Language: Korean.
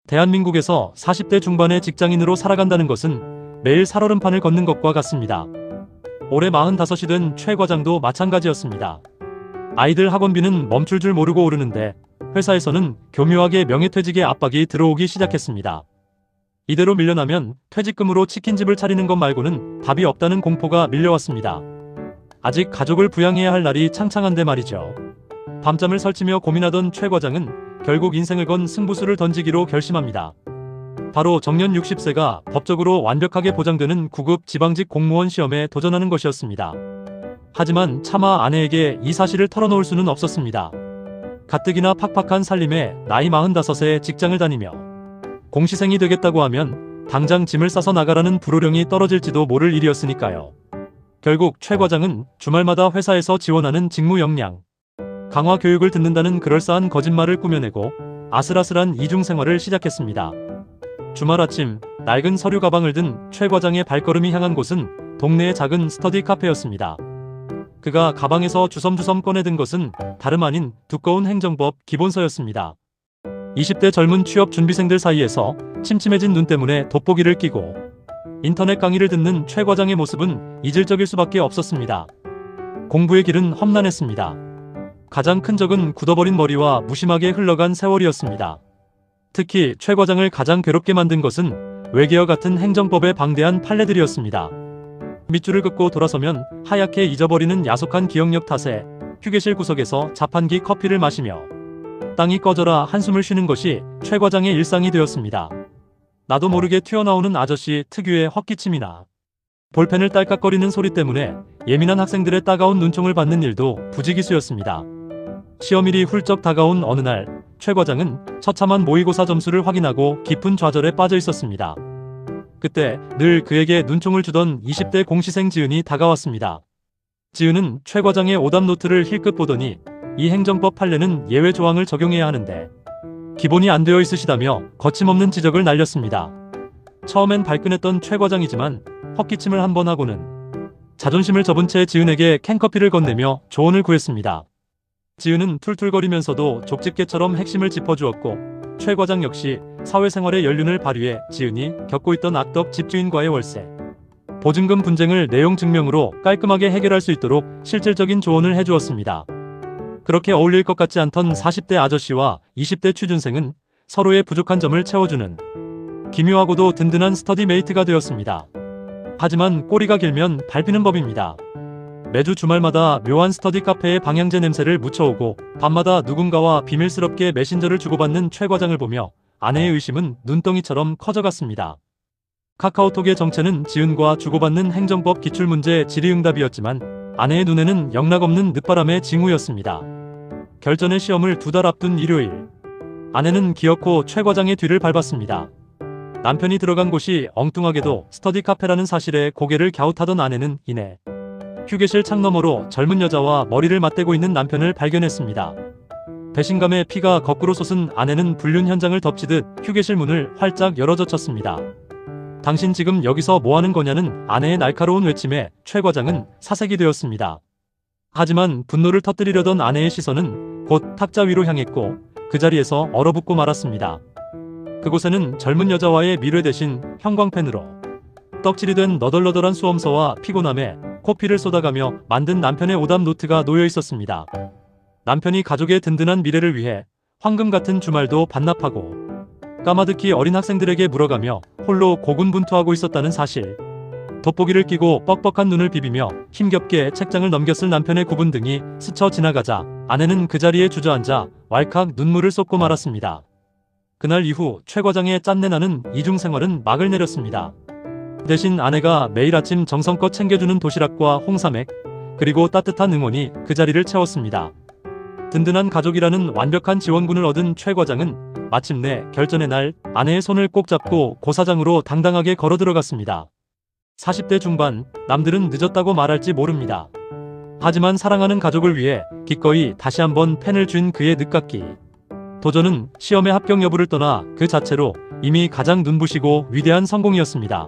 대한민국에서 40대 중반의 직장인으로 살아간다는 것은 매일 살얼음판을 걷는 것과 같습니다. 올해 45이 된 최 과장도 마찬가지였습니다. 아이들 학원비는 멈출 줄 모르고 오르는데 회사에서는 교묘하게 명예퇴직의 압박이 들어오기 시작했습니다. 이대로 밀려나면 퇴직금으로 치킨집을 차리는 것 말고는 답이 없다는 공포가 밀려왔습니다. 아직 가족을 부양해야 할 날이 창창한데 말이죠. 밤잠을 설치며 고민하던 최 과장은 결국 인생을 건 승부수를 던지기로 결심합니다. 바로 정년 60세가 법적으로 완벽하게 보장되는 구급 지방직 공무원 시험에 도전하는 것이었습니다. 하지만 차마 아내에게 이 사실을 털어놓을 수는 없었습니다. 가뜩이나 팍팍한 살림에 나이 45세 직장을 다니며 공시생이 되겠다고 하면 당장 짐을 싸서 나가라는 불호령이 떨어질지도 모를 일이었으니까요. 결국 최 과장은 주말마다 회사에서 지원하는 직무 역량 강화 교육을 듣는다는 그럴싸한 거짓말을 꾸며내고 아슬아슬한 이중생활을 시작했습니다. 주말 아침 낡은 서류 가방을 든 최 과장의 발걸음이 향한 곳은 동네의 작은 스터디 카페였습니다. 그가 가방에서 주섬주섬 꺼내든 것은 다름 아닌 두꺼운 행정법 기본서였습니다. 20대 젊은 취업 준비생들 사이에서 침침해진 눈 때문에 돋보기를 끼고 인터넷 강의를 듣는 최 과장의 모습은 이질적일 수밖에 없었습니다. 공부의 길은 험난했습니다. 가장 큰 적은 굳어버린 머리와 무심하게 흘러간 세월이었습니다. 특히 최 과장을 가장 괴롭게 만든 것은 외계어 같은 행정법의 방대한 판례들이었습니다. 밑줄을 긋고 돌아서면 하얗게 잊어버리는 야속한 기억력 탓에 휴게실 구석에서 자판기 커피를 마시며 땅이 꺼져라 한숨을 쉬는 것이 최 과장의 일상이 되었습니다. 나도 모르게 튀어나오는 아저씨 특유의 헛기침이나 볼펜을 딸깍거리는 소리 때문에 예민한 학생들의 따가운 눈총을 받는 일도 부지기수였습니다. 시험일이 훌쩍 다가온 어느 날 최 과장은 처참한 모의고사 점수를 확인하고 깊은 좌절에 빠져 있었습니다. 그때 늘 그에게 눈총을 주던 20대 공시생 지은이 다가왔습니다. 지은은 최 과장의 오답 노트를 힐끗 보더니 이 행정법 판례는 예외 조항을 적용해야 하는데 기본이 안 되어 있으시다며 거침없는 지적을 날렸습니다. 처음엔 발끈했던 최 과장이지만 헛기침을 한 번 하고는 자존심을 접은 채 지은에게 캔커피를 건네며 조언을 구했습니다. 지은은 툴툴거리면서도 족집게처럼 핵심을 짚어주었고 최 과장 역시 사회생활의 연륜을 발휘해 지은이 겪고 있던 악덕 집주인과의 월세, 보증금 분쟁을 내용 증명으로 깔끔하게 해결할 수 있도록 실질적인 조언을 해주었습니다. 그렇게 어울릴 것 같지 않던 40대 아저씨와 20대 취준생은 서로의 부족한 점을 채워주는 기묘하고도 든든한 스터디 메이트가 되었습니다. 하지만 꼬리가 길면 밟히는 법입니다. 매주 주말마다 묘한 스터디 카페에 방향제 냄새를 묻혀오고 밤마다 누군가와 비밀스럽게 메신저를 주고받는 최 과장을 보며 아내의 의심은 눈덩이처럼 커져갔습니다. 카카오톡의 정체는 지은과 주고받는 행정법 기출문제 질의응답이었지만 아내의 눈에는 영락없는 늦바람의 징후였습니다. 결전의 시험을 2달 앞둔 일요일, 아내는 기어코 최 과장의 뒤를 밟았습니다. 남편이 들어간 곳이 엉뚱하게도 스터디 카페라는 사실에 고개를 갸웃하던 아내는 이내 휴게실 창너머로 젊은 여자와 머리를 맞대고 있는 남편을 발견했습니다. 배신감에 피가 거꾸로 솟은 아내는 불륜 현장을 덮치듯 휴게실 문을 활짝 열어젖혔습니다. 당신 지금 여기서 뭐하는 거냐는 아내의 날카로운 외침에 최 과장은 사색이 되었습니다. 하지만 분노를 터뜨리려던 아내의 시선은 곧 탁자 위로 향했고 그 자리에서 얼어붙고 말았습니다. 그곳에는 젊은 여자와의 미래 대신 형광펜으로 떡칠이 된 너덜너덜한 수험서와 피곤함에 코피를 쏟아가며 만든 남편의 오답 노트가 놓여 있었습니다. 남편이 가족의 든든한 미래를 위해 황금 같은 주말도 반납하고 까마득히 어린 학생들에게 물어가며 홀로 고군분투하고 있었다는 사실. 돋보기를 끼고 뻑뻑한 눈을 비비며 힘겹게 책장을 넘겼을 남편의 굽은 등이 스쳐 지나가자 아내는 그 자리에 주저앉아 왈칵 눈물을 쏟고 말았습니다. 그날 이후 최 과장의 짠내나는 이중생활은 막을 내렸습니다. 대신 아내가 매일 아침 정성껏 챙겨주는 도시락과 홍삼액, 그리고 따뜻한 응원이 그 자리를 채웠습니다. 든든한 가족이라는 완벽한 지원군을 얻은 최 과장은 마침내 결전의 날 아내의 손을 꼭 잡고 고사장으로 당당하게 걸어 들어갔습니다. 40대 중반, 남들은 늦었다고 말할지 모릅니다. 하지만 사랑하는 가족을 위해 기꺼이 다시 한번 펜을 쥔 그의 늦깎이 도전은 시험의 합격 여부를 떠나 그 자체로 이미 가장 눈부시고 위대한 성공이었습니다.